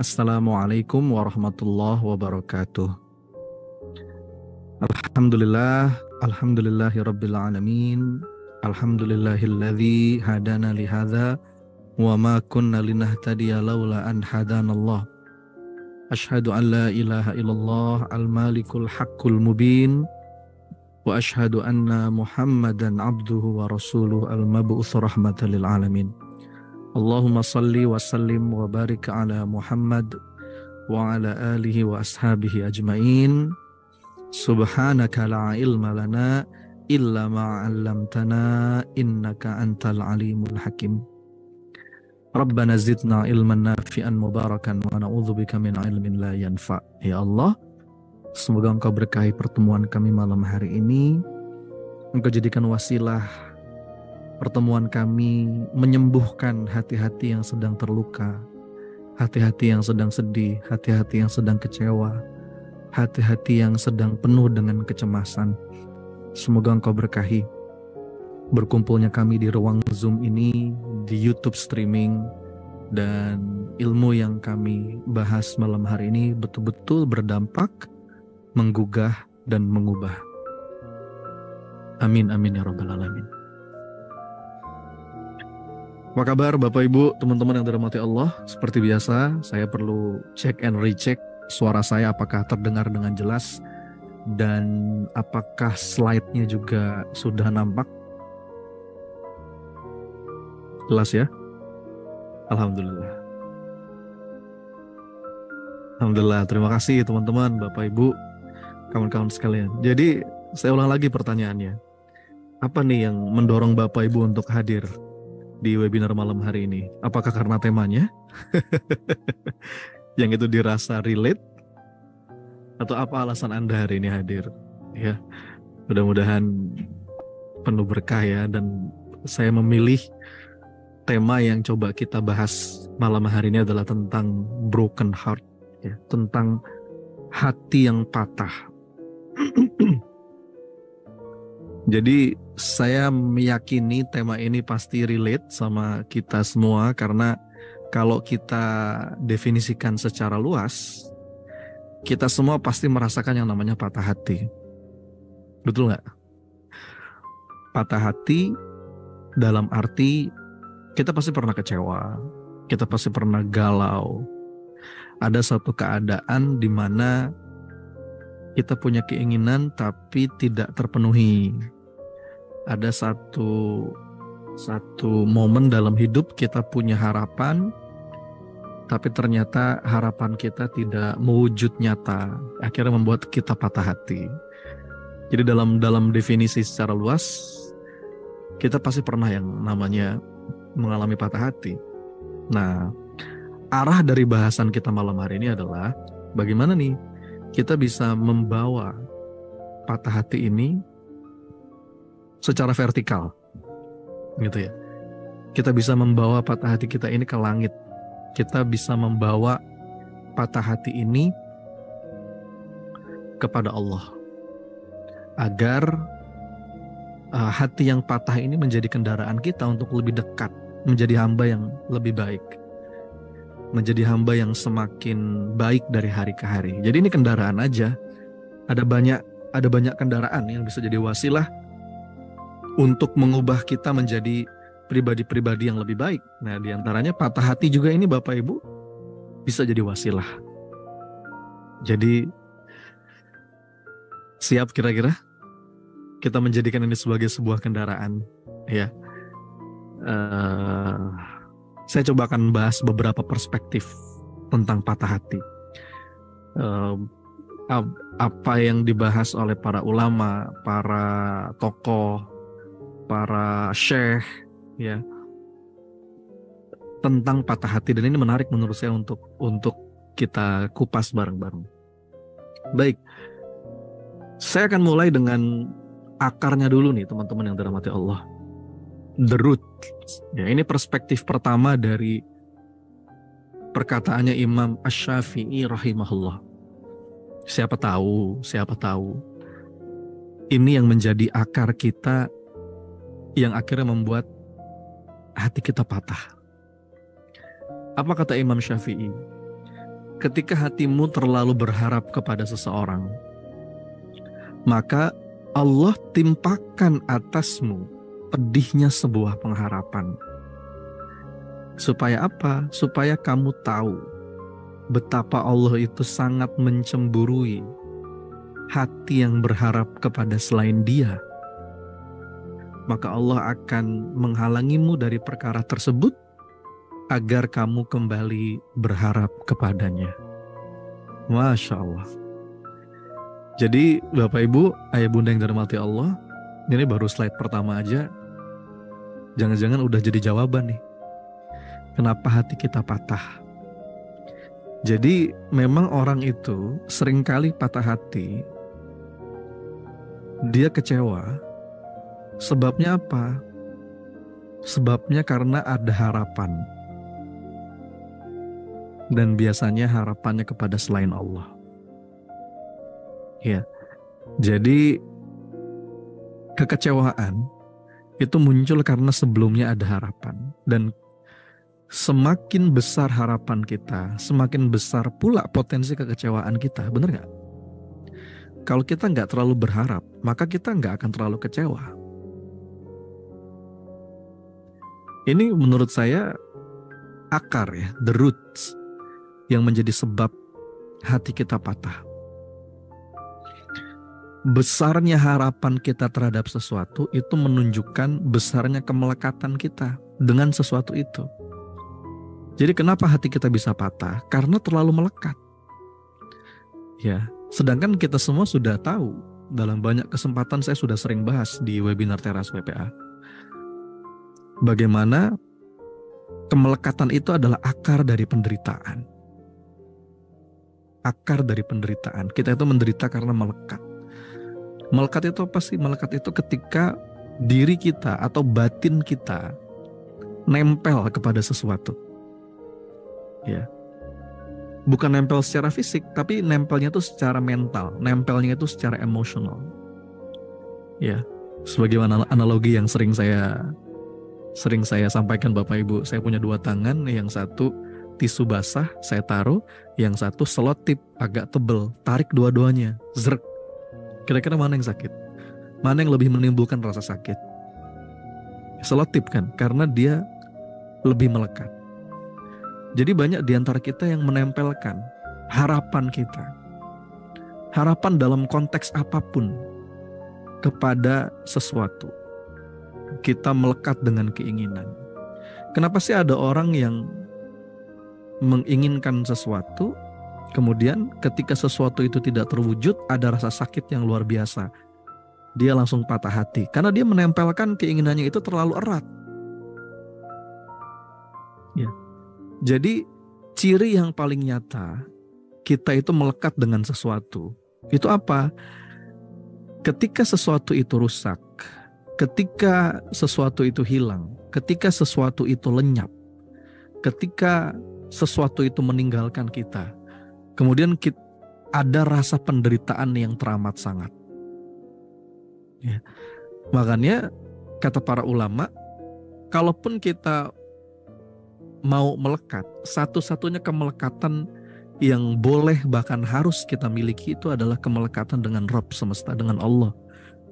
Assalamualaikum warahmatullahi wabarakatuh. Alhamdulillah, alhamdulillahi rabbil alamin. Alhamdulillahilladzi hadana li hadza wa ma kunna linahtadiya laula an hadanallah. Asyhadu an la ilaha illallah al-malikul haqqul mubin wa asyhadu anna Muhammadan abduhu wa rasuluhu al-mab'uts rahmatan lil alamin. Allahumma salli wa sallim wa barik ala Muhammad wa ala alihi wa ashabihi ajmain. Subhanaka la ilma lana illa ma 'allamtana innaka antal alimul hakim. Rabbana zidna ilman nafi'an mubarakan wa na'udzubika min ilmin la yanfa'. Ya Allah, semoga Engkau berkahi pertemuan kami malam hari ini. Engkau jadikan wasilah pertemuan kami menyembuhkan hati-hati yang sedang terluka, hati-hati yang sedang sedih, hati-hati yang sedang kecewa, hati-hati yang sedang penuh dengan kecemasan. Semoga Engkau berkahi berkumpulnya kami di ruang Zoom ini, di YouTube streaming, dan ilmu yang kami bahas malam hari ini betul-betul berdampak, menggugah, dan mengubah. Amin, amin ya rabbal alamin. Apa kabar Bapak Ibu, teman-teman yang dirahmati Allah? Seperti biasa, saya perlu cek and recheck suara saya apakah terdengar dengan jelas dan apakah slide-nya juga sudah nampak. Jelas ya? Alhamdulillah. Alhamdulillah, terima kasih teman-teman, Bapak Ibu, kawan-kawan sekalian. Jadi, saya ulang lagi pertanyaannya. Apa nih yang mendorong Bapak Ibu untuk hadir di webinar malam hari ini? Apakah karena temanya yang itu dirasa relate, atau apa alasan Anda hari ini hadir? Ya, mudah-mudahan penuh berkah ya. Dan saya memilih tema yang coba kita bahas malam hari ini adalah tentang broken heart, ya, tentang hati yang patah. Jadi saya meyakini tema ini pasti relate sama kita semua, karena kalau kita definisikan secara luas, kita semua pasti merasakan yang namanya patah hati. Betul nggak? Patah hati dalam arti kita pasti pernah kecewa, kita pasti pernah galau. Ada satu keadaan di mana kita punya keinginan tapi tidak terpenuhi. Ada satu momen dalam hidup kita punya harapan, tapi ternyata harapan kita tidak mewujud nyata. Akhirnya membuat kita patah hati. Jadi dalam definisi secara luas, kita pasti pernah yang namanya mengalami patah hati. Nah, arah dari bahasan kita malam hari ini adalah bagaimana nih kita bisa membawa patah hati ini secara vertikal, gitu ya. Kita bisa membawa patah hati kita ini ke langit. Kita bisa membawa patah hati ini kepada Allah, agar hati yang patah ini menjadi kendaraan kita untuk lebih dekat, menjadi hamba yang lebih baik, menjadi hamba yang semakin baik dari hari ke hari. Jadi ini kendaraan aja. Ada banyak kendaraan yang bisa jadi wasilah untuk mengubah kita menjadi pribadi-pribadi yang lebih baik. Nah, diantaranya patah hati juga ini Bapak Ibu bisa jadi wasilah. Jadi siap kira-kira kita menjadikan ini sebagai sebuah kendaraan, ya. Saya coba akan bahas beberapa perspektif tentang patah hati. Apa yang dibahas oleh para ulama, para tokoh, para syekh, ya, tentang patah hati, dan ini menarik menurut saya untuk kita kupas bareng-bareng. Baik, saya akan mulai dengan akarnya dulu nih teman-teman yang dirahmati Allah. The root. Ya, ini perspektif pertama dari perkataannya Imam Asy-Syafi'i rahimahullah. Siapa tahu ini yang menjadi akar kita yang akhirnya membuat hati kita patah. Apa kata Imam Syafi'i? ketika hatimu terlalu berharap kepada seseorang, maka Allah timpakan atasmu pedihnya sebuah pengharapan. Supaya apa? Supaya kamu tahu betapa Allah itu sangat mencemburui hati yang berharap kepada selain Dia. Maka Allah akan menghalangimu dari perkara tersebut agar kamu kembali berharap kepadanya. Masya Allah. Jadi Bapak Ibu, Ayah Bunda yang dirahmati Allah, ini baru slide pertama aja. Jangan-jangan udah jadi jawaban nih. Kenapa hati kita patah? Jadi memang orang itu seringkali patah hati. Dia kecewa. Sebabnya apa? Sebabnya karena ada harapan. Dan biasanya harapannya kepada selain Allah. Ya. Jadi kekecewaan itu muncul karena sebelumnya ada harapan. Dan semakin besar harapan kita, semakin besar pula potensi kekecewaan kita. Benar nggak? Kalau kita nggak terlalu berharap, maka kita nggak akan terlalu kecewa. Ini menurut saya akar ya, the roots yang menjadi sebab hati kita patah. Besarnya harapan kita terhadap sesuatu itu menunjukkan besarnya kemelekatan kita dengan sesuatu itu. Jadi kenapa hati kita bisa patah? Karena terlalu melekat. Ya, sedangkan kita semua sudah tahu, dalam banyak kesempatan saya sudah sering bahas di webinar Teras WPA. Bagaimana kemelekatan itu adalah akar dari penderitaan. Akar dari penderitaan. Kita itu menderita karena melekat. Melekat itu apa sih? Melekat itu ketika diri kita atau batin kita nempel kepada sesuatu. Ya. Bukan nempel secara fisik, tapi nempelnya itu secara mental, nempelnya itu secara emosional. Ya. Sebagaimana analogi yang sering saya sampaikan Bapak Ibu, saya punya dua tangan, yang satu tisu basah saya taruh, yang satu selotip agak tebel, tarik dua-duanya, zrek. Kira-kira mana yang sakit? Mana yang lebih menimbulkan rasa sakit? Selotip kan, karena dia lebih melekat. Jadi banyak di antara kita yang menempelkan harapan kita, harapan dalam konteks apapun kepada sesuatu. Kita melekat dengan keinginan. Kenapa sih ada orang yang menginginkan sesuatu, kemudian ketika sesuatu itu tidak terwujud, ada rasa sakit yang luar biasa. Dia langsung patah hati, karena dia menempelkan keinginannya itu terlalu erat. Ya. Jadi ciri yang paling nyata kita itu melekat dengan sesuatu, itu apa? Ketika sesuatu itu rusak, ketika sesuatu itu hilang, ketika sesuatu itu lenyap, ketika sesuatu itu meninggalkan kita, kemudian ada rasa penderitaan yang teramat sangat. Ya. Makanya kata para ulama, kalaupun kita mau melekat, satu-satunya kemelekatan yang boleh bahkan harus kita miliki itu adalah kemelekatan dengan Rabb semesta, dengan Allah.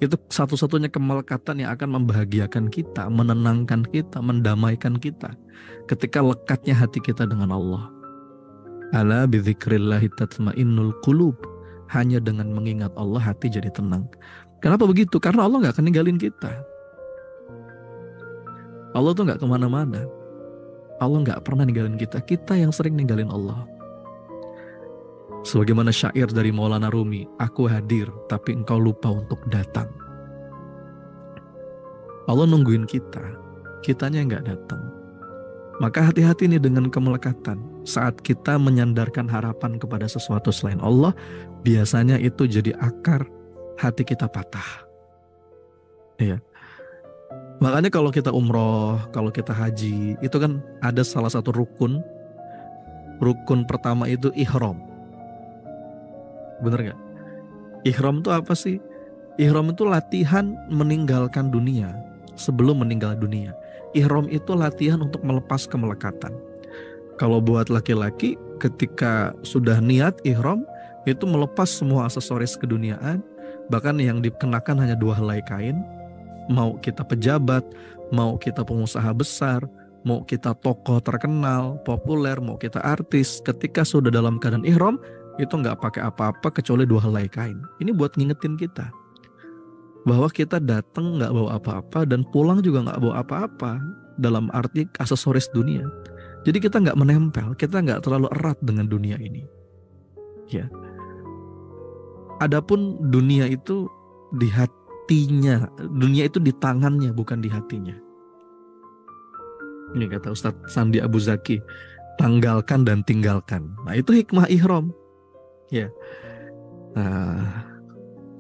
Itu satu-satunya kemelekatan yang akan membahagiakan kita, menenangkan kita, mendamaikan kita ketika lekatnya hati kita dengan Allah. Ala bidzikrillahi tatmainnul qulub. Hanya dengan mengingat Allah hati jadi tenang. Kenapa begitu? Karena Allah gak akan ninggalin kita. Allah tuh gak kemana-mana. Allah gak pernah ninggalin kita. Kita yang sering ninggalin Allah. Sebagaimana syair dari Maulana Rumi, aku hadir tapi engkau lupa untuk datang. Allah nungguin kita, kitanya gak datang. Maka hati-hati nih dengan kemelekatan. Saat kita menyandarkan harapan kepada sesuatu selain Allah, biasanya itu jadi akar hati kita patah. Iya. Makanya kalau kita umroh, kalau kita haji, itu kan ada salah satu rukun. Rukun pertama itu ihram. Bener gak? Ihram itu apa sih? Ihram itu latihan meninggalkan dunia sebelum meninggal dunia. Ihram itu latihan untuk melepas kemelekatan. Kalau buat laki-laki, ketika sudah niat ihram, itu melepas semua aksesoris keduniaan, bahkan yang dikenakan hanya 2 helai kain. Mau kita pejabat, mau kita pengusaha besar, mau kita tokoh terkenal, populer, mau kita artis, ketika sudah dalam keadaan ihram, itu nggak pakai apa-apa kecuali 2 helai kain. Ini buat ngingetin kita bahwa kita datang nggak bawa apa-apa dan pulang juga nggak bawa apa-apa, dalam arti aksesoris dunia. Jadi kita nggak menempel, kita nggak terlalu erat dengan dunia ini. Ya. Adapun dunia itu di hatinya, dunia itu di tangannya, bukan di hatinya. Ini kata Ustadz Sandi Abu Zaki, tanggalkan dan tinggalkan. Nah, itu hikmah ihram. Ya. Nah,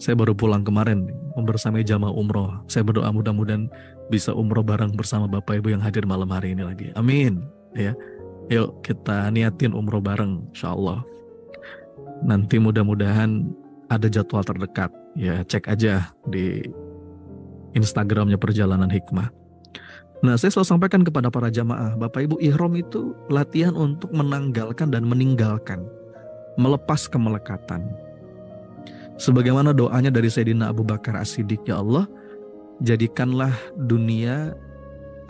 saya baru pulang kemarin membersamai jamaah umroh. Saya berdoa mudah-mudahan bisa umroh bareng bersama Bapak Ibu yang hadir malam hari ini lagi. Amin. Ya, yuk kita niatin umroh bareng, insyaallah. Nanti mudah-mudahan ada jadwal terdekat. Ya, cek aja di Instagramnya Perjalanan Hikmah. Nah, saya selalu sampaikan kepada para jamaah, Bapak Ibu, ihram itu latihan untuk menanggalkan dan meninggalkan, melepas kemelekatan. Sebagaimana doanya dari Sayyidina Abu Bakar As-Siddiq, ya Allah, jadikanlah dunia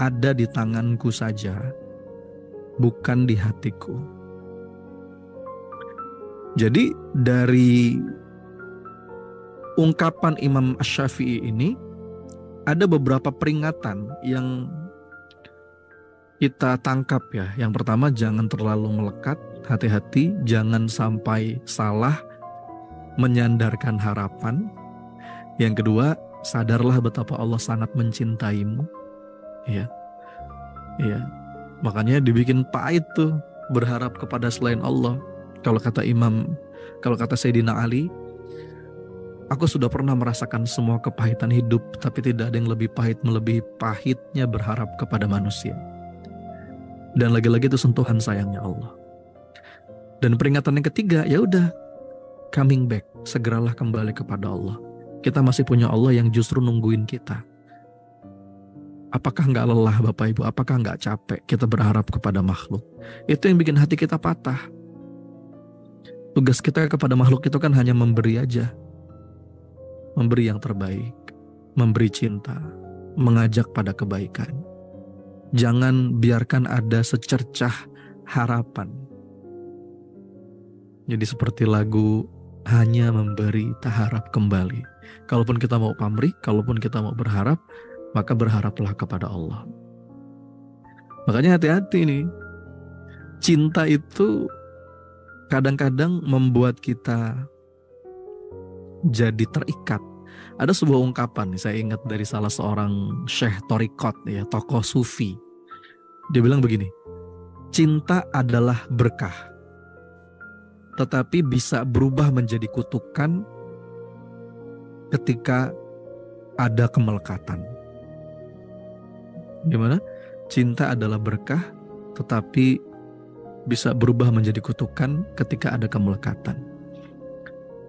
ada di tanganku saja, bukan di hatiku. Jadi dari ungkapan Imam Asy-Syafi'i ini ada beberapa peringatan yang kita tangkap ya. Yang pertama, jangan terlalu melekat, hati-hati, jangan sampai salah menyandarkan harapan. Yang kedua, sadarlah betapa Allah sangat mencintaimu. Ya. Ya. Makanya dibikin pahit tuh berharap kepada selain Allah. Kalau kata Sayyidina Ali, aku sudah pernah merasakan semua kepahitan hidup, tapi tidak ada yang lebih pahit melebihi pahitnya berharap kepada manusia. Dan lagi-lagi itu sentuhan sayangnya Allah. Dan peringatan yang ketiga, ya udah, coming back, segeralah kembali kepada Allah. Kita masih punya Allah yang justru nungguin kita. Apakah nggak lelah Bapak Ibu? Apakah nggak capek kita berharap kepada makhluk? Itu yang bikin hati kita patah. Tugas kita kepada makhluk itu kan hanya memberi aja. Memberi yang terbaik. Memberi cinta. Mengajak pada kebaikan. Jangan biarkan ada secercah harapan. Jadi seperti lagu, hanya memberi tak harap kembali. Kalaupun kita mau pamrih, kalaupun kita mau berharap, maka berharaplah kepada Allah. Makanya hati-hati nih. Cinta itu kadang-kadang membuat kita jadi terikat. Ada sebuah ungkapan, saya ingat dari salah seorang Syekh Thariqat, ya, tokoh sufi. Dia bilang begini, cinta adalah berkah, tetapi bisa berubah menjadi kutukan ketika ada kemelekatan. Gimana? Cinta adalah berkah, tetapi bisa berubah menjadi kutukan ketika ada kemelekatan.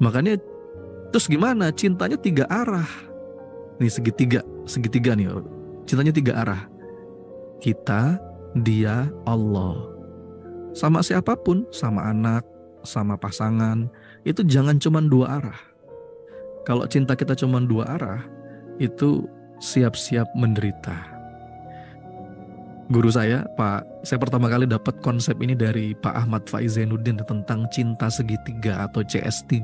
Makanya terus gimana? Cintanya 3 arah. Nih segitiga nih. Cintanya 3 arah. Kita, dia, Allah. Sama siapapun, sama anak, sama pasangan, itu jangan cuma 2 arah. Kalau cinta kita cuma 2 arah, itu siap-siap menderita. Guru saya pertama kali dapat konsep ini dari Pak Ahmad Faiz Zainuddin tentang cinta segitiga atau CS3.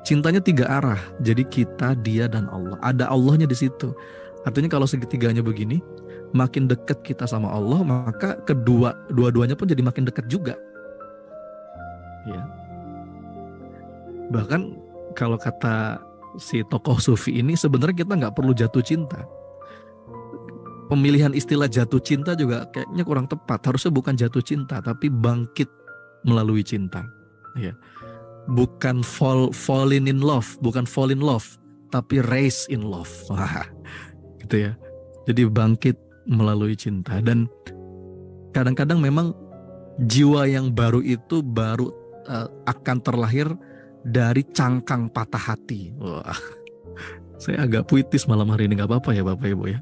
Cintanya 3 arah, jadi kita, dia, dan Allah. Ada Allahnya di situ. Artinya kalau segitiganya begini, makin dekat kita sama Allah, maka dua-duanya pun jadi makin dekat juga. Ya. Bahkan kalau kata si tokoh sufi ini, sebenarnya kita nggak perlu jatuh cinta. Pemilihan istilah jatuh cinta juga kayaknya kurang tepat. Harusnya bukan jatuh cinta, tapi bangkit melalui cinta. Ya. Bukan fall in love, tapi rise in love. Gitu ya. Jadi bangkit melalui cinta. Dan kadang-kadang memang jiwa yang baru itu akan terlahir dari cangkang patah hati. Wah, saya agak puitis malam hari ini, gak apa-apa ya Bapak Ibu ya.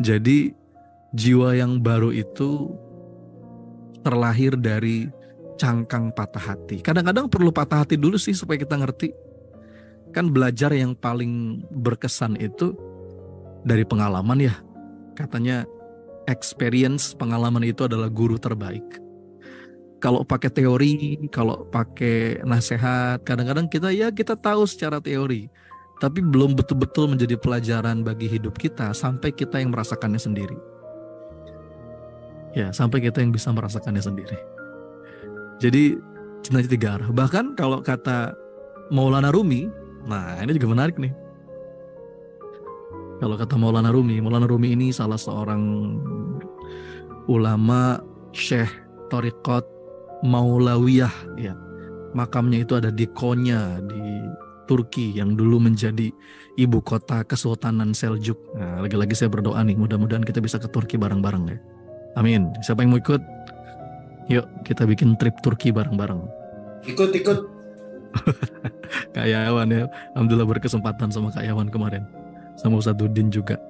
Jadi jiwa yang baru itu terlahir dari cangkang patah hati. Kadang-kadang perlu patah hati dulu sih supaya kita ngerti. Kan belajar yang paling berkesan itu dari pengalaman ya. Katanya experience, pengalaman itu adalah guru terbaik. Kalau pakai teori, kalau pakai nasihat, kadang-kadang kita tahu secara teori, tapi belum betul-betul menjadi pelajaran bagi hidup kita sampai kita yang merasakannya sendiri. Ya, sampai kita yang bisa merasakannya sendiri. Jadi cinta tiga arah. Bahkan kalau kata Maulana Rumi, nah ini juga menarik nih. Kalau kata Maulana Rumi ini salah seorang ulama Syekh Thariqat Maulawiyah ya. Makamnya itu ada di Konya di Turki yang dulu menjadi ibu kota Kesultanan Seljuk. Nah, lagi-lagi saya berdoa nih, mudah-mudahan kita bisa ke Turki bareng-bareng ya. Amin. Siapa yang mau ikut? Yuk kita bikin trip Turki bareng-bareng. Ikut. Kak Yawan ya. Alhamdulillah berkesempatan sama Kak Yawan kemarin. Sama Ustadzuddin juga.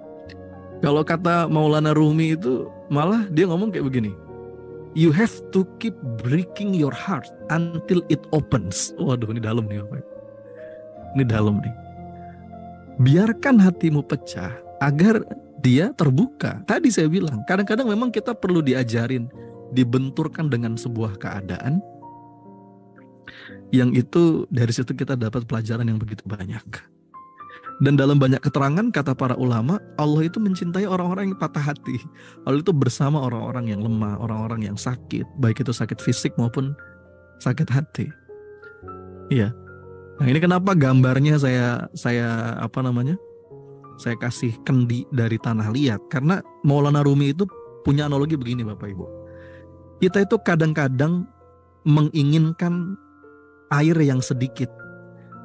Kalau kata Maulana Rumi itu malah dia ngomong kayak begini. You have to keep breaking your heart until it opens. Waduh, ini dalam nih Bapak. Ini dalam nih. Biarkan hatimu pecah agar dia terbuka. Tadi saya bilang, kadang-kadang memang kita perlu diajarin, dibenturkan dengan sebuah keadaan yang itu dari situ kita dapat pelajaran yang begitu banyak. Dan dalam banyak keterangan kata para ulama, Allah itu mencintai orang-orang yang patah hati. Allah itu bersama orang-orang yang lemah, orang-orang yang sakit, baik itu sakit fisik maupun sakit hati. Iya. Nah, ini kenapa gambarnya saya kasih kendi dari tanah liat, karena Maulana Rumi itu punya analogi begini Bapak Ibu. Kita itu kadang-kadang menginginkan air yang sedikit,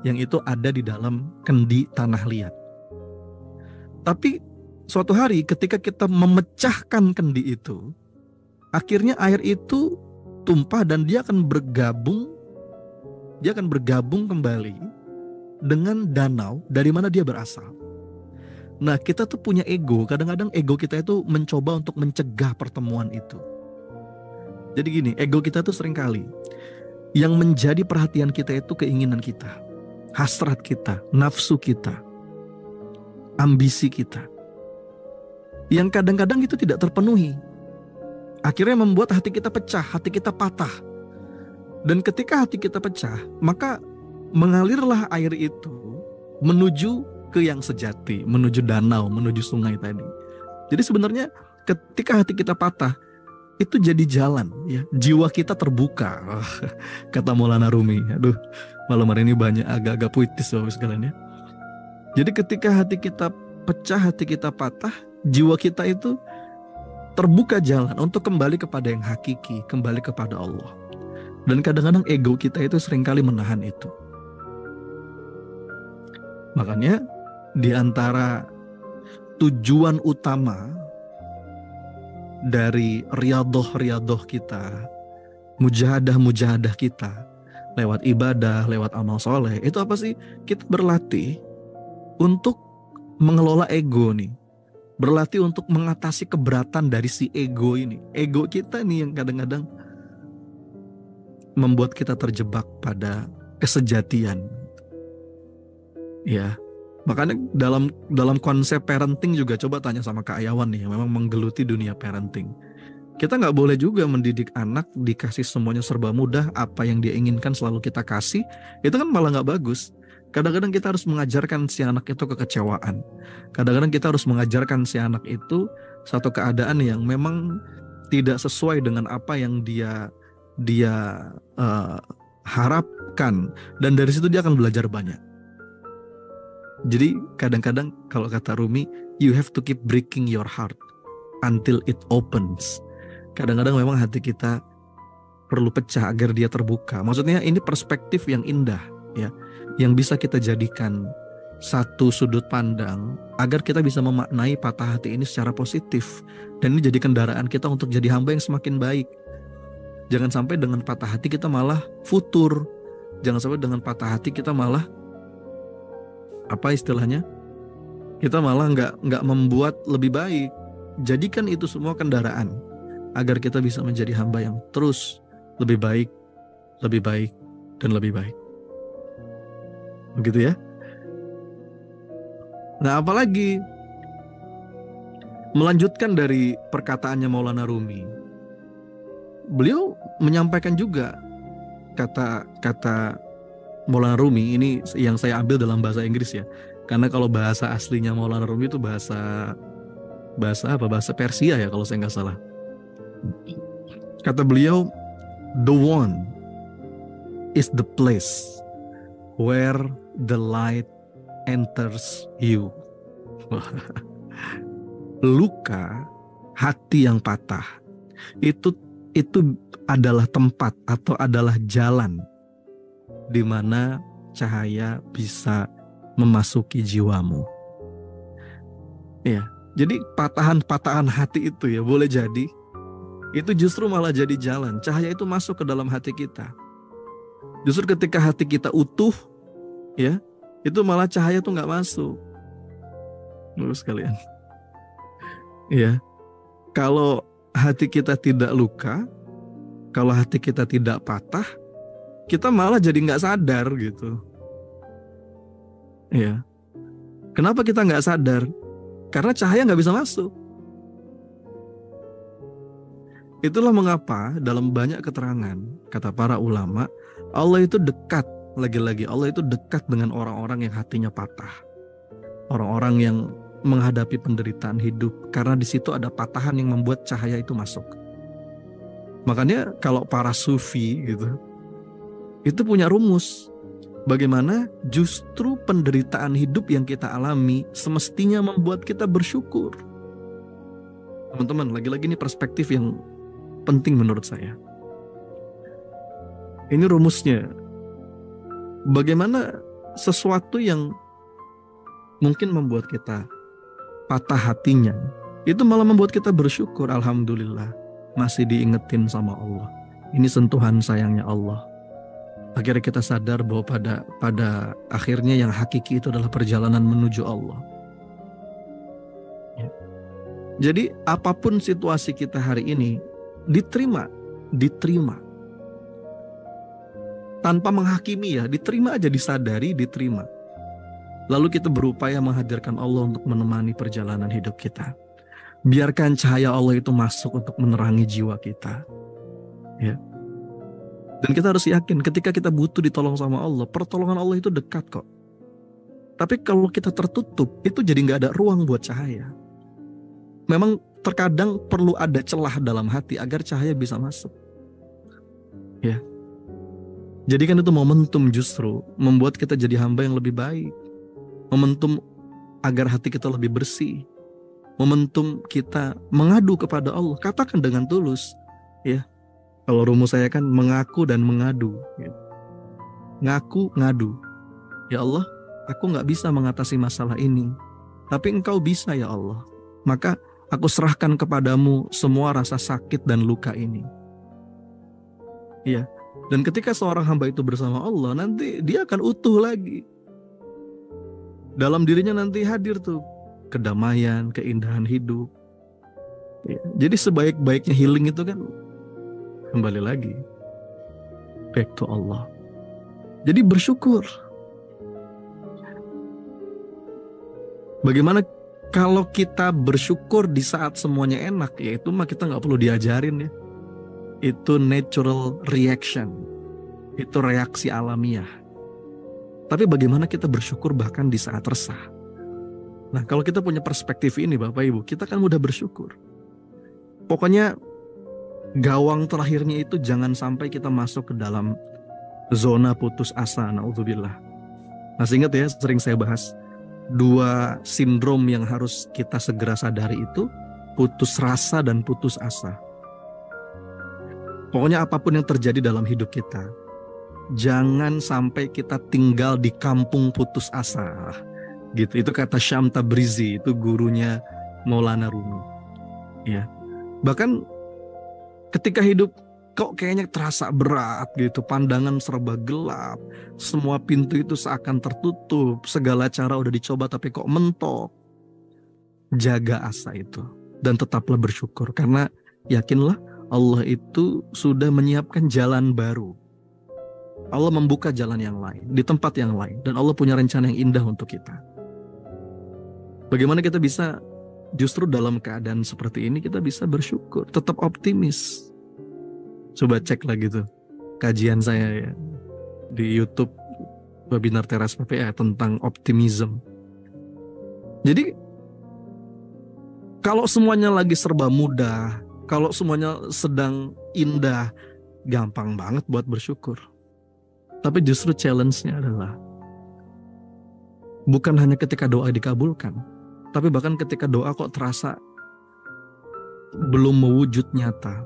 yang itu ada di dalam kendi tanah liat. Tapi suatu hari ketika kita memecahkan kendi itu, akhirnya air itu tumpah dan dia akan bergabung kembali dengan danau dari mana dia berasal. Nah, kita tuh punya ego, kadang-kadang ego kita itu mencoba untuk mencegah pertemuan itu. Jadi gini, ego kita tuh seringkali yang menjadi perhatian kita itu keinginan kita, hasrat kita, nafsu kita, ambisi kita, yang kadang-kadang itu tidak terpenuhi. Akhirnya membuat hati kita pecah, hati kita patah. Dan ketika hati kita pecah, maka mengalirlah air itu menuju ke yang sejati, menuju danau, menuju sungai tadi. Jadi sebenarnya ketika hati kita patah, itu jadi jalan, ya. Jiwa kita terbuka, kata Maulana Rumi. Aduh, malam hari ini banyak agak-agak puitis Bapak sekalian ya. Jadi ketika hati kita pecah, hati kita patah, jiwa kita itu terbuka jalan untuk kembali kepada yang hakiki, kembali kepada Allah. Dan kadang-kadang ego kita itu seringkali menahan itu. Makanya di antara tujuan utama dari riadoh kita, mujahadah kita, lewat ibadah, lewat amal soleh, itu apa sih? Kita berlatih untuk mengelola ego nih. Berlatih untuk mengatasi keberatan dari si ego ini. Ego kita nih yang kadang-kadang membuat kita terjebak pada kesejatian. Ya, makanya dalam konsep parenting juga coba tanya sama Kak Ayawan nih, yang memang menggeluti dunia parenting. Kita nggak boleh juga mendidik anak dikasih semuanya serba mudah, apa yang dia inginkan selalu kita kasih, itu kan malah nggak bagus. Kadang-kadang kita harus mengajarkan si anak itu kekecewaan. Kadang-kadang kita harus mengajarkan si anak itu satu keadaan yang memang tidak sesuai dengan apa yang dia harapkan, dan dari situ dia akan belajar banyak. Jadi kadang-kadang kalau kata Rumi, you have to keep breaking your heart until it opens. Kadang-kadang memang hati kita perlu pecah agar dia terbuka. Maksudnya ini perspektif yang indah ya, yang bisa kita jadikan satu sudut pandang agar kita bisa memaknai patah hati ini secara positif. Dan ini jadi kendaraan kita untuk jadi hamba yang semakin baik. Jangan sampai dengan patah hati kita malah futur. Jangan sampai dengan patah hati kita malah apa istilahnya? Kita malah nggak membuat lebih baik. Jadikan itu semua kendaraan agar kita bisa menjadi hamba yang terus lebih baik, dan lebih baik. Begitu ya. Nah, apalagi melanjutkan dari perkataannya Maulana Rumi, beliau menyampaikan juga kata-kata Maulana Rumi ini yang saya ambil dalam bahasa Inggris ya. Karena kalau bahasa aslinya Maulana Rumi itu bahasa Persia ya kalau saya nggak salah. Kata beliau, "The one is the place where the light enters you." Luka hati yang patah itu adalah tempat atau adalah jalan di mana cahaya bisa memasuki jiwamu. Ya, jadi patahan-patahan hati itu ya boleh jadi itu justru malah jadi jalan. Cahaya itu masuk ke dalam hati kita. Justru ketika hati kita utuh, ya, itu malah cahaya tuh nggak masuk. Lurus sekalian. Ya, kalau hati kita tidak luka, kalau hati kita tidak patah, kita malah jadi nggak sadar gitu. Ya, kenapa kita nggak sadar? Karena cahaya nggak bisa masuk. Itulah mengapa dalam banyak keterangan kata para ulama, Allah itu dekat, lagi-lagi Allah itu dekat dengan orang-orang yang hatinya patah, orang-orang yang menghadapi penderitaan hidup, karena di situ ada patahan yang membuat cahaya itu masuk. Makanya kalau para sufi gitu, itu punya rumus bagaimana justru penderitaan hidup yang kita alami semestinya membuat kita bersyukur. Teman-teman, lagi-lagi ini perspektif yang penting menurut saya. Ini rumusnya. Bagaimana sesuatu yang mungkin membuat kita patah hatinya, itu malah membuat kita bersyukur. Alhamdulillah, masih diingetin sama Allah. Ini sentuhan sayangnya Allah. Akhirnya kita sadar bahwa pada akhirnya yang hakiki itu adalah perjalanan menuju Allah. Ya. Jadi apapun situasi kita hari ini, diterima. Tanpa menghakimi ya, diterima aja, disadari, diterima. Lalu kita berupaya menghadirkan Allah untuk menemani perjalanan hidup kita. Biarkan cahaya Allah itu masuk untuk menerangi jiwa kita. Ya. Dan kita harus yakin ketika kita butuh ditolong sama Allah, pertolongan Allah itu dekat kok. Tapi kalau kita tertutup, itu jadi nggak ada ruang buat cahaya. Memang terkadang perlu ada celah dalam hati agar cahaya bisa masuk. Ya. Jadi kan itu momentum justru membuat kita jadi hamba yang lebih baik. Momentum agar hati kita lebih bersih. Momentum kita mengadu kepada Allah. Katakan dengan tulus. Ya. Kalau rumus saya kan mengaku dan mengadu. Ya. Ngaku, ngadu. Ya Allah, aku gak bisa mengatasi masalah ini. Tapi Engkau bisa ya Allah. Maka aku serahkan kepadamu semua rasa sakit dan luka ini. Ya. Dan ketika seorang hamba itu bersama Allah, nanti dia akan utuh lagi. Dalam dirinya nanti hadir tuh kedamaian, keindahan hidup. Ya, jadi sebaik-baiknya healing itu kan kembali lagi back to Allah. Jadi bersyukur. Bagaimana kalau kita bersyukur di saat semuanya enak? Ya itu mah kita nggak perlu diajarin ya. Itu natural reaction. Itu reaksi alamiah. Tapi bagaimana kita bersyukur bahkan di saat resah? Nah, kalau kita punya perspektif ini Bapak Ibu, kita kan mudah bersyukur. Pokoknya gawang terakhirnya itu jangan sampai kita masuk ke dalam zona putus asa, naudzubillah. Masih ingat ya, sering saya bahas 2 sindrom yang harus kita segera sadari itu putus rasa dan putus asa. Pokoknya apapun yang terjadi dalam hidup kita, jangan sampai kita tinggal di kampung putus asa. Gitu. Itu kata Syam Tabrizi, itu gurunya Maulana Rumi. Ya. Bahkan ketika hidup kok kayaknya terasa berat gitu, pandangan serba gelap, semua pintu itu seakan tertutup, segala cara udah dicoba tapi kok mentok. Jaga asa itu dan tetaplah bersyukur, karena Yakinlah Allah itu sudah menyiapkan jalan baru. Allah membuka jalan yang lain, di tempat yang lain. Dan Allah punya rencana yang indah untuk kita. Bagaimana kita bisa justru dalam keadaan seperti ini kita bisa bersyukur, tetap optimis. Coba cek lagi tuh kajian saya ya, di YouTube webinar Teras PPA tentang optimism. Jadi kalau semuanya lagi serba mudah, kalau semuanya sedang indah, gampang banget buat bersyukur. Tapi justru challenge-nya adalah bukan hanya ketika doa dikabulkan, tapi bahkan ketika doa kok terasa belum mewujud nyata,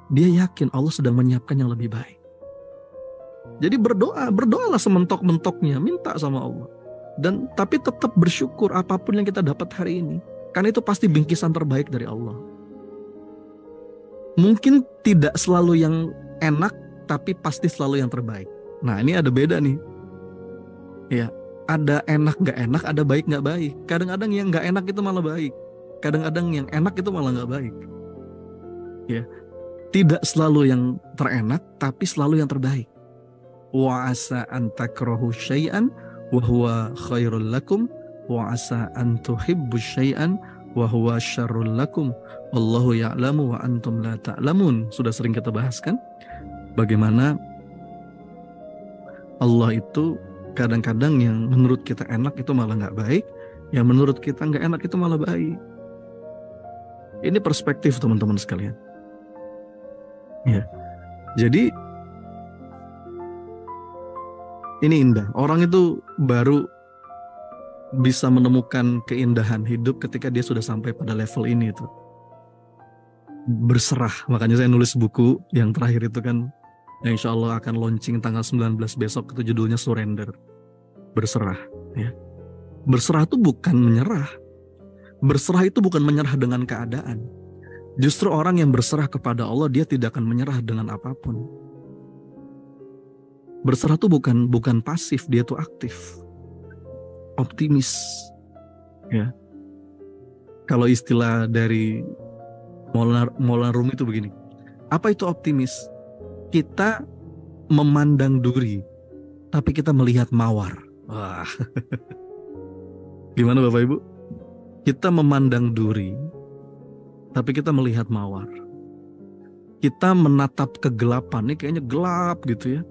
dia yakin Allah sedang menyiapkan yang lebih baik. Jadi berdoalah sementok-mentoknya, minta sama Allah. Tapi tetap bersyukur apapun yang kita dapat hari ini. Karena itu pasti bingkisan terbaik dari Allah. Mungkin tidak selalu yang enak, tapi pasti selalu yang terbaik. Nah ini ada beda nih. Ya, ada enak gak enak, ada baik gak baik. Kadang-kadang yang gak enak itu malah baik. Kadang-kadang yang enak itu malah gak baik. Ya, tidak selalu yang terenak, tapi selalu yang terbaik. Wa asa an takrahu syai'an wa huwa khairul lakum wa asa an tuhibbu syai'an wa huwa syarrul lakum wallahu ya'lamu wa antum la ta'lamun. Sudah sering kita bahas kan bagaimana Allah itu kadang-kadang yang menurut kita enak itu malah gak baik, yang menurut kita gak enak itu malah baik. Ini perspektif teman-teman sekalian. Ya, jadi ini indah. Orang itu baru bisa menemukan keindahan hidup ketika dia sudah sampai pada level ini itu. Berserah. Makanya saya nulis buku yang terakhir itu kan, yang insya Allah akan launching tanggal 19 besok, itu judulnya Surrender. Berserah. Ya. Berserah itu bukan menyerah. Berserah itu bukan menyerah dengan keadaan. Justru orang yang berserah kepada Allah, dia tidak akan menyerah dengan apapun. Berserah itu bukan pasif, dia itu aktif. Optimis. Ya. Kalau istilah dari Maulana Rumi itu begini. Apa itu optimis? Kita memandang duri, tapi kita melihat mawar. Wah. Gimana Bapak Ibu? Kita memandang duri, tapi kita melihat mawar. Kita menatap kegelapan, ini kayaknya gelap gitu ya.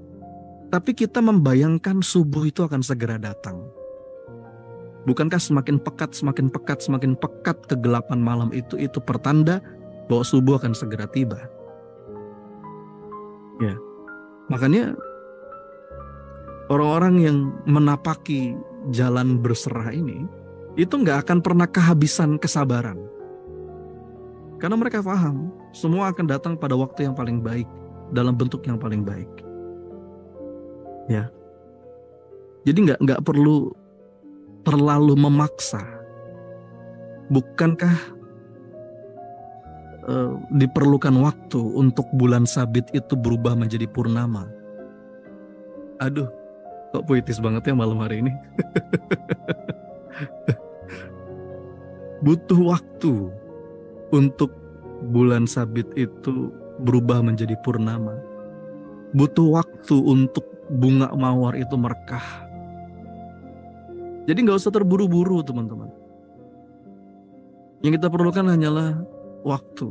Tapi kita membayangkan subuh itu akan segera datang. Bukankah semakin pekat kegelapan malam itu pertanda bahwa subuh akan segera tiba. Ya. Makanya orang-orang yang menapaki jalan berserah ini itu nggak akan pernah kehabisan kesabaran. Karena mereka paham semua akan datang pada waktu yang paling baik, dalam bentuk yang paling baik. Ya. Jadi nggak perlu terlalu memaksa. Bukankah diperlukan waktu untuk bulan sabit itu berubah menjadi purnama? Aduh, kok puitis banget ya malam hari ini. Butuh waktu untuk bulan sabit itu berubah menjadi purnama. Butuh waktu untuk bunga mawar itu merekah. Jadi gak usah terburu-buru teman-teman. Yang kita perlukan hanyalah waktu.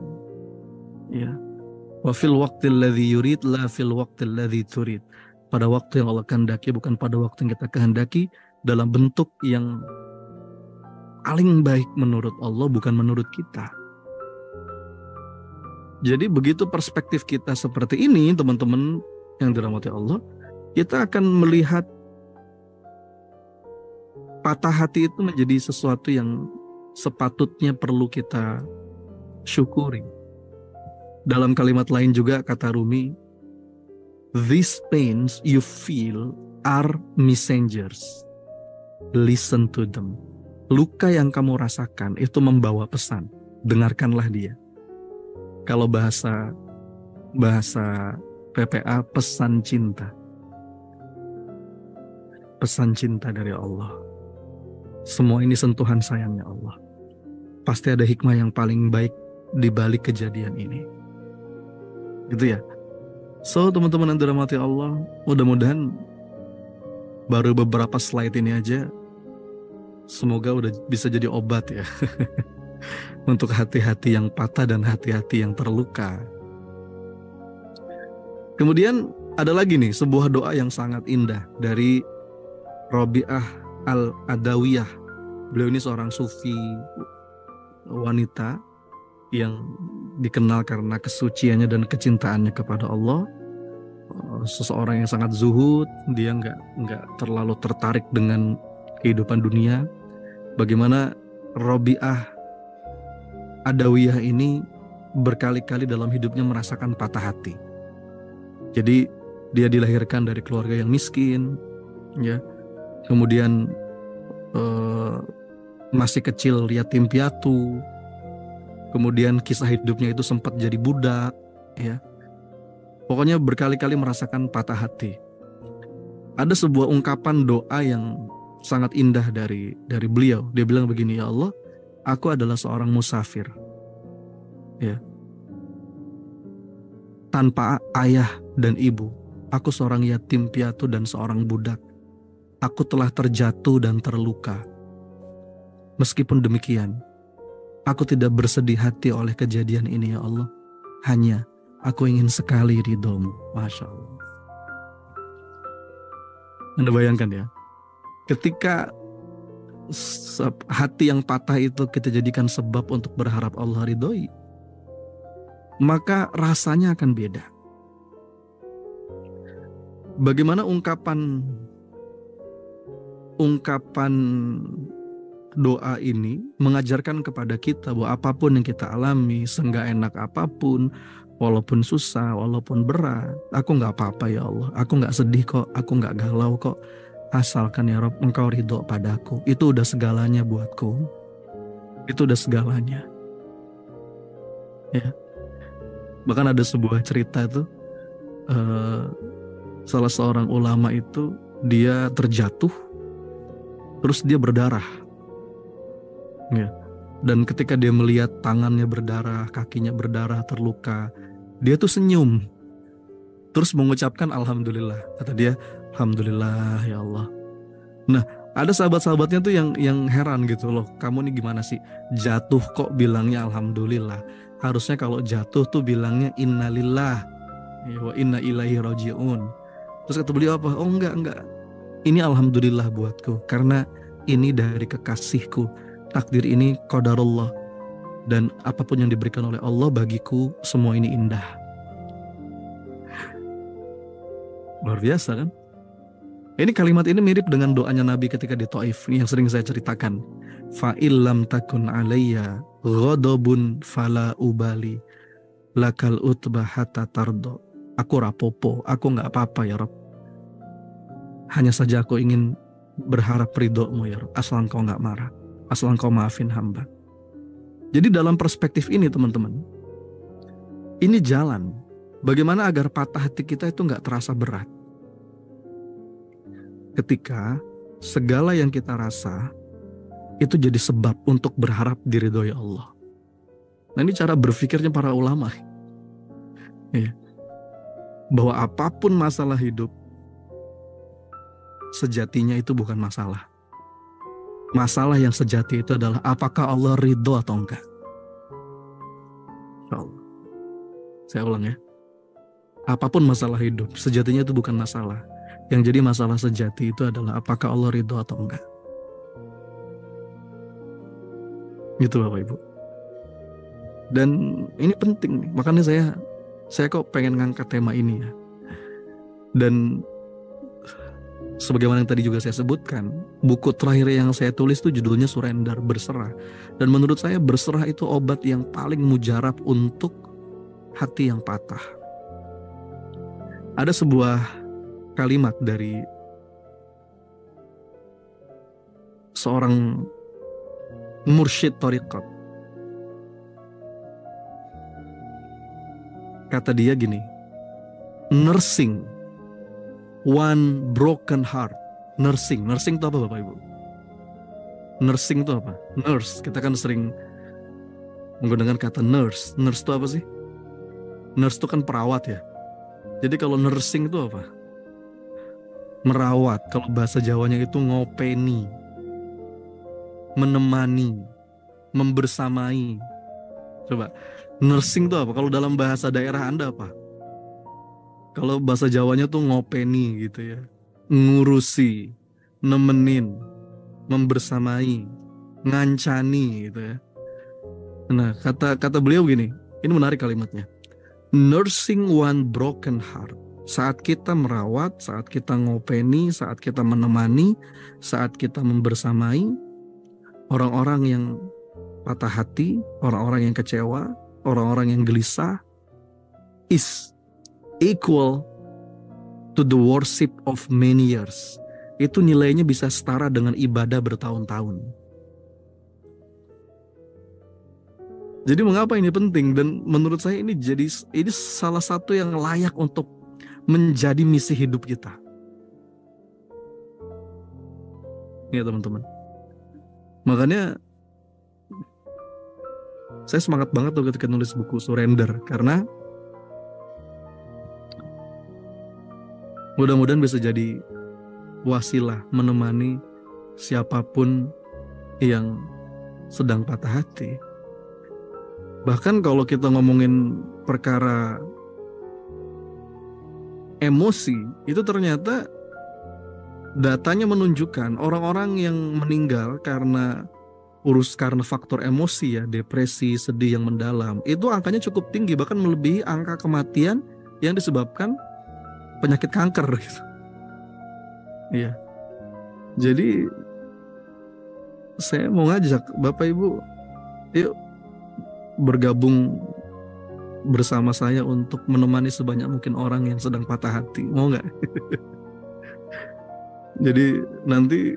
Ya. Wa fil waqtil ladzi yurid la fil waqtil ladzi turid. Pada waktu yang Allah kehendaki, bukan pada waktu yang kita kehendaki, dalam bentuk yang paling baik menurut Allah, bukan menurut kita. Jadi begitu perspektif kita seperti ini, teman-teman yang dirahmati Allah, kita akan melihat patah hati itu menjadi sesuatu yang sepatutnya perlu kita syukuri. Dalam kalimat lain juga kata Rumi, these pains you feel are messengers. Listen to them. Luka yang kamu rasakan itu membawa pesan. Dengarkanlah dia. Kalau bahasa PPA, pesan cinta. Pesan cinta dari Allah. Semua ini sentuhan sayangnya Allah. Pasti ada hikmah yang paling baik di balik kejadian ini. Gitu ya. So teman-teman yang dirahmati Allah, mudah-mudahan baru beberapa slide ini aja semoga udah bisa jadi obat ya untuk hati-hati yang patah dan hati-hati yang terluka. Kemudian ada lagi nih sebuah doa yang sangat indah dari Rabi'ah Al-Adawiyah. Beliau ini seorang sufi wanita yang dikenal karena kesuciannya dan kecintaannya kepada Allah. Seseorang yang sangat zuhud, dia nggak terlalu tertarik dengan kehidupan dunia. Bagaimana Rabi'ah Adawiyah ini berkali-kali dalam hidupnya merasakan patah hati. Jadi dia dilahirkan dari keluarga yang miskin, ya. Kemudian masih kecil yatim piatu. Kemudian kisah hidupnya itu sempat jadi budak, ya. Pokoknya berkali-kali merasakan patah hati. Ada sebuah ungkapan doa yang sangat indah dari beliau. Dia bilang begini, ya Allah, aku adalah seorang musafir, ya, tanpa ayah dan ibu. Aku seorang yatim piatu dan seorang budak. Aku telah terjatuh dan terluka. Meskipun demikian, aku tidak bersedih hati oleh kejadian ini, ya Allah. Hanya aku ingin sekali ridhomu. Masya Allah. Anda bayangkan ya, ketika hati yang patah itu kita jadikan sebab untuk berharap Allah ridhoi, maka rasanya akan beda. Bagaimana ungkapan doa ini mengajarkan kepada kita bahwa apapun yang kita alami, seenggak enak apapun, walaupun susah, walaupun berat, aku nggak apa-apa ya Allah, aku nggak sedih kok, aku nggak galau kok, asalkan ya Rabb Engkau ridho padaku, itu udah segalanya buatku, itu udah segalanya. Ya, bahkan ada sebuah cerita itu, salah seorang ulama itu dia terjatuh, terus dia berdarah. Ya. Dan ketika dia melihat tangannya berdarah, kakinya berdarah, terluka, dia tuh senyum, terus mengucapkan alhamdulillah. Kata dia, alhamdulillah ya Allah. Nah, ada sahabat-sahabatnya tuh yang heran gitu loh. Kamu nih gimana sih? Jatuh kok bilangnya alhamdulillah. Harusnya kalau jatuh tuh bilangnya innalillah wa inna ilaihi rajiun. Terus kata beliau apa? Oh enggak. Ini alhamdulillah buatku karena ini dari kekasihku. Takdir ini qadarullah, dan apapun yang diberikan oleh Allah bagiku semua ini indah. Luar biasa kan? Ini kalimat ini mirip dengan doanya Nabi ketika di Taif yang sering saya ceritakan. Fa illam takun alayya ghadabun fala ubali lakal utbah hatta tardo. Aku rapopo, aku nggak apa-apa ya Rabb. Hanya saja aku ingin berharap ridhomu ya Rabb, asal engkau nggak marah. Asal engkau maafin hamba. Jadi dalam perspektif ini teman-teman, ini jalan bagaimana agar patah hati kita itu gak terasa berat. Ketika segala yang kita rasa itu jadi sebab untuk berharap diridhoi Allah. Nah ini cara berpikirnya para ulama. Ya. Bahwa apapun masalah hidup, sejatinya itu bukan masalah. Masalah yang sejati itu adalah apakah Allah ridho atau enggak. Saya ulang ya. Apapun masalah hidup, sejatinya itu bukan masalah. Yang jadi masalah sejati itu adalah apakah Allah ridho atau enggak. Gitu Bapak Ibu. Dan ini penting, makanya saya kok pengen ngangkat tema ini ya. Dan sebagaimana yang tadi juga saya sebutkan, buku terakhir yang saya tulis itu judulnya Surrender, berserah. Dan menurut saya berserah itu obat yang paling mujarab untuk hati yang patah. Ada sebuah kalimat dari seorang mursyid thariqat. Kata dia gini, nursing one broken heart. Nursing itu apa Bapak Ibu? Nursing itu apa? Nurse, kita kan sering menggunakan kata nurse. Nurse itu apa sih? Nurse itu kan perawat ya. Jadi kalau nursing itu apa? Merawat. Kalau bahasa Jawanya itu ngopeni, menemani, membersamai. Coba, nursing itu apa? Kalau dalam bahasa daerah Anda apa? Kalau bahasa Jawanya tuh ngopeni gitu ya. Ngurusi, nemenin, membersamai, ngancani gitu ya. Nah, kata beliau gini, ini menarik kalimatnya. Nursing one broken heart. Saat kita merawat, saat kita ngopeni, saat kita menemani, saat kita membersamai orang-orang yang patah hati, orang-orang yang kecewa, orang-orang yang gelisah, is equal to the worship of many years. Itu nilainya bisa setara dengan ibadah bertahun-tahun. Jadi mengapa ini penting? Dan menurut saya ini salah satu yang layak untuk menjadi misi hidup kita. Ya teman-teman. Makanya saya semangat banget tuh ketika nulis buku Surrender, karena mudah-mudahan bisa jadi wasilah menemani siapapun yang sedang patah hati. Bahkan kalau kita ngomongin perkara emosi, itu ternyata datanya menunjukkan orang-orang yang meninggal karena faktor emosi ya, depresi, sedih yang mendalam, itu angkanya cukup tinggi, bahkan melebihi angka kematian yang disebabkan penyakit kanker gitu. Iya. Jadi saya mau ngajak Bapak Ibu, yuk bergabung bersama saya untuk menemani sebanyak mungkin orang yang sedang patah hati. Mau nggak? Jadi nanti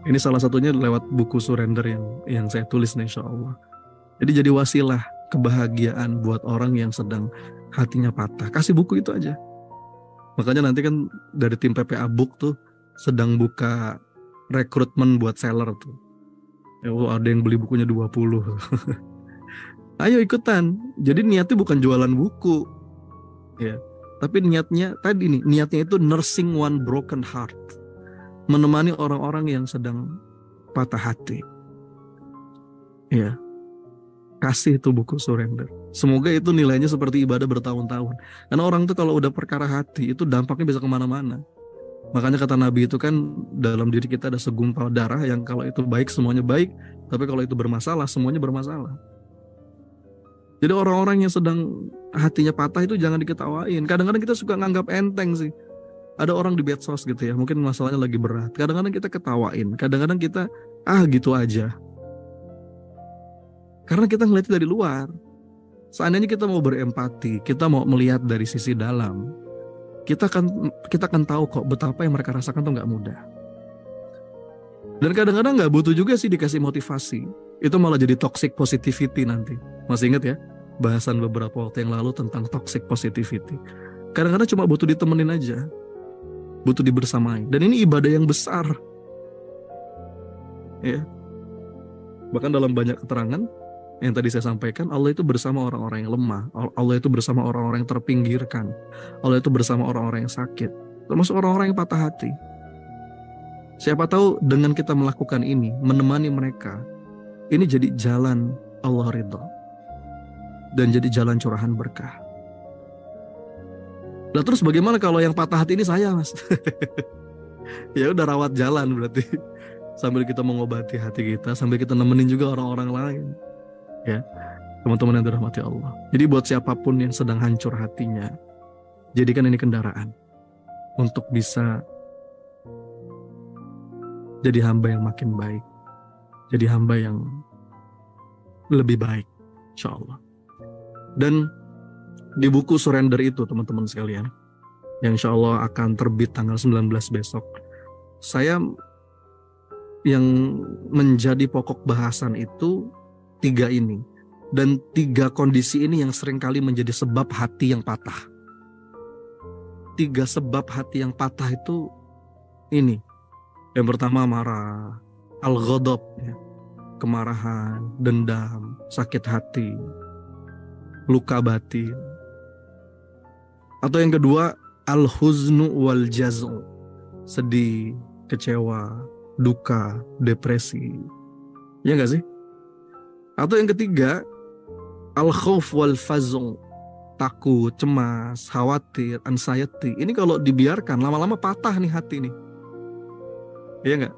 ini salah satunya lewat buku Surrender yang saya tulis nih, insya Allah. Jadi wasilah kebahagiaan buat orang yang sedang hatinya patah. Kasih buku itu aja. Makanya nanti kan dari tim PPA Book tuh sedang buka rekrutmen buat seller tuh. Ya, ada yang beli bukunya 20. Ayo ikutan. Jadi niatnya bukan jualan buku. Ya. Tapi niatnya itu nursing one broken heart. Menemani orang-orang yang sedang patah hati. Ya. Kasih itu buku Surrender. Semoga itu nilainya seperti ibadah bertahun-tahun. Karena orang tuh kalau udah perkara hati, itu dampaknya bisa kemana-mana. Makanya kata Nabi itu kan, dalam diri kita ada segumpal darah yang kalau itu baik semuanya baik, tapi kalau itu bermasalah semuanya bermasalah. Jadi orang-orang yang sedang hatinya patah itu jangan diketawain. Kadang-kadang kita suka nganggap enteng sih. Ada orang di medsos gitu ya, mungkin masalahnya lagi berat. Kadang-kadang kita ketawain, kadang-kadang kita gitu aja. Karena kita ngeliat dari luar. Seandainya kita mau berempati, kita mau melihat dari sisi dalam, kita akan tahu kok betapa yang mereka rasakan tuh nggak mudah. Dan kadang-kadang nggak butuh juga sih dikasih motivasi. Itu malah jadi toxic positivity nanti. Masih ingat ya bahasan beberapa waktu yang lalu tentang toxic positivity. Kadang-kadang cuma butuh ditemenin aja, butuh dibersamai. Dan ini ibadah yang besar. Ya. Bahkan dalam banyak keterangan yang tadi saya sampaikan, Allah itu bersama orang-orang yang lemah, Allah itu bersama orang-orang yang terpinggirkan, Allah itu bersama orang-orang yang sakit, termasuk orang-orang yang patah hati. Siapa tahu dengan kita melakukan ini, menemani mereka, ini jadi jalan Allah ridha dan jadi jalan curahan berkah. Nah terus bagaimana kalau yang patah hati ini saya, Mas? Ya udah, rawat jalan berarti, sambil kita mengobati hati kita, sambil kita nemenin juga orang-orang lain. Ya, teman-teman yang dirahmati Allah. Jadi buat siapapun yang sedang hancur hatinya, jadikan ini kendaraan untuk bisa jadi hamba yang makin baik, jadi hamba yang lebih baik, insya Allah. Dan di buku Surrender itu, teman-teman sekalian, yang insya Allah akan terbit tanggal 19 besok, saya yang menjadi pokok bahasan itu 3 ini, dan 3 kondisi ini yang seringkali menjadi sebab hati yang patah. 3 sebab hati yang patah itu ini. Yang pertama marah, al-ghadab, ya. kemarahan, dendam, sakit hati, luka batin. Atau yang kedua, al-huznu wal jaz'u, sedih, kecewa, duka, depresi. Ya nggak sih? Atau yang ketiga, al-khauf wal faz'u, takut, cemas, khawatir, anxiety. Ini kalau dibiarkan lama-lama patah nih hati nih. Iya nggak?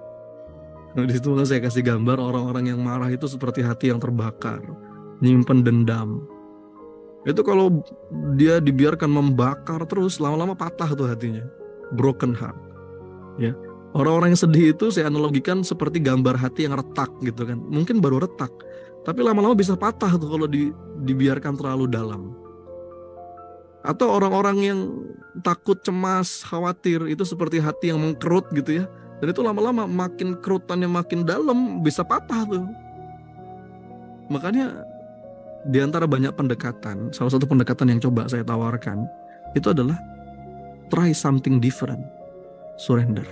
Nah, di situ saya kasih gambar orang-orang yang marah itu seperti hati yang terbakar, nyimpen dendam. Itu kalau dia dibiarkan membakar terus, lama-lama patah tuh hatinya, broken heart. Ya, orang-orang yang sedih itu saya analogikan seperti gambar hati yang retak gitu kan. Mungkin baru retak, tapi lama-lama bisa patah tuh kalau dibiarkan terlalu dalam. Atau orang-orang yang takut, cemas, khawatir itu seperti hati yang mengkerut gitu ya. Dan itu lama-lama makin kerutannya makin dalam, bisa patah tuh. Makanya di antara banyak pendekatan, salah satu pendekatan yang coba saya tawarkan itu adalah try something different, surrender.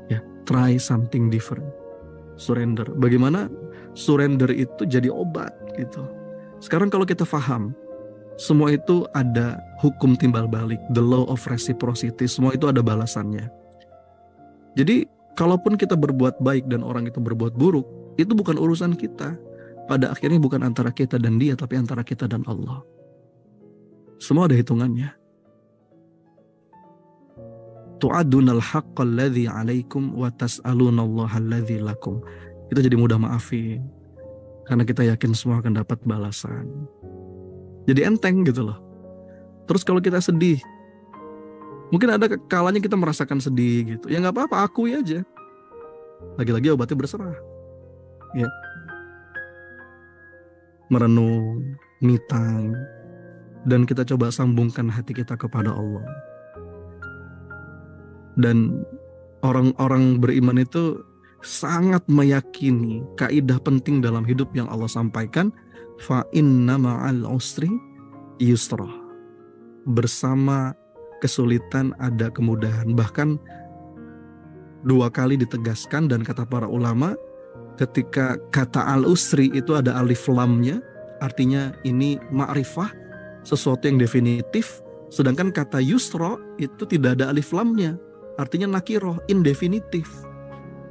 Ya, try something different, surrender. Bagaimana surrender itu jadi obat gitu. Sekarang kalau kita paham, semua itu ada hukum timbal balik, the law of reciprocity, semua itu ada balasannya. Jadi, kalaupun kita berbuat baik dan orang itu berbuat buruk, itu bukan urusan kita. Pada akhirnya bukan antara kita dan dia, tapi antara kita dan Allah. Semua ada hitungannya. Tu'adunal haqqal ladzi 'alaikum wa tas'alunallaha alladzi lakum. Kita jadi mudah maafin karena kita yakin semua akan dapat balasan. Jadi enteng gitu loh. Terus kalau kita sedih, mungkin ada kalanya kita merasakan sedih gitu. Ya nggak apa-apa, akui aja. Lagi-lagi obatnya berserah. Ya. Merenung, me time, dan kita coba sambungkan hati kita kepada Allah. Dan orang-orang beriman itu sangat meyakini kaidah penting dalam hidup yang Allah sampaikan, fa inna ma'al usri yusra. Bersama kesulitan ada kemudahan. Bahkan 2 kali ditegaskan, dan kata para ulama, ketika kata al-usri itu ada alif lamnya, artinya ini ma'rifah, sesuatu yang definitif. Sedangkan kata yusra itu tidak ada alif lamnya, artinya nakiroh, indefinitif.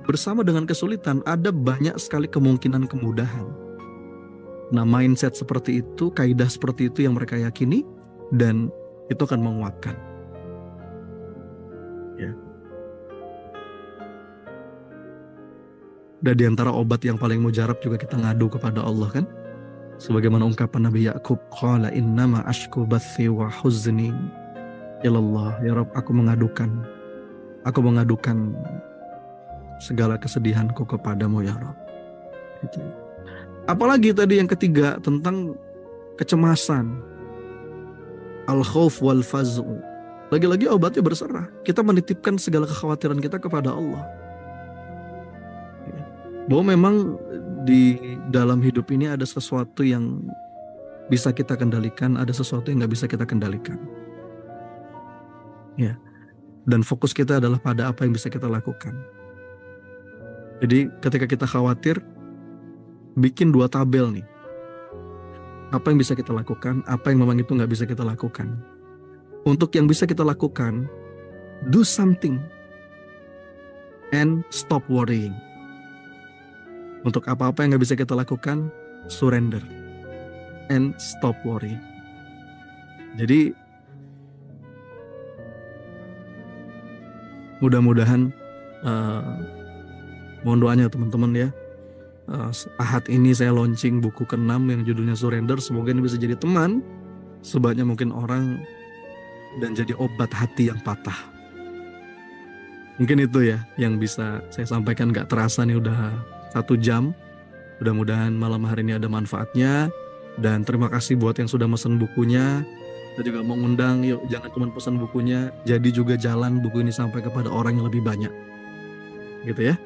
Bersama dengan kesulitan ada banyak sekali kemungkinan kemudahan. Nah, mindset seperti itu, kaidah seperti itu yang mereka yakini, dan itu akan menguatkan. Ya. Dan di antara obat yang paling mujarab juga kita ngadu kepada Allah kan. Sebagaimana ungkapan Nabi Yakub, qala innama ashku bathi wa huzni ilallah. Ya Rabb, aku mengadukan segala kesedihanku kepadamu ya Rabb. Gitu. Apalagi tadi yang ketiga tentang kecemasan, al-khauf wal faz'u. Lagi-lagi obatnya berserah. Kita menitipkan segala kekhawatiran kita kepada Allah. Bahwa memang di dalam hidup ini ada sesuatu yang bisa kita kendalikan, ada sesuatu yang nggak bisa kita kendalikan. Ya. Dan fokus kita adalah pada apa yang bisa kita lakukan. Jadi ketika kita khawatir, bikin 2 tabel nih. Apa yang bisa kita lakukan, apa yang memang itu nggak bisa kita lakukan. Untuk yang bisa kita lakukan, do something and stop worrying. Untuk apa-apa yang nggak bisa kita lakukan, surrender and stop worrying. Jadi mudah-mudahan mohon doanya teman-teman ya. Ahad ini saya launching buku ke-6 yang judulnya Surrender. Semoga ini bisa jadi teman sebanyak mungkin orang dan jadi obat hati yang patah. Mungkin itu ya yang bisa saya sampaikan. Gak terasa nih udah 1 jam. Mudah-mudahan malam hari ini ada manfaatnya. Dan terima kasih buat yang sudah mesen bukunya. Kita juga mau ngundang, yuk jangan cuma pesan bukunya, jadi juga jalan buku ini sampai kepada orang yang lebih banyak. Gitu ya.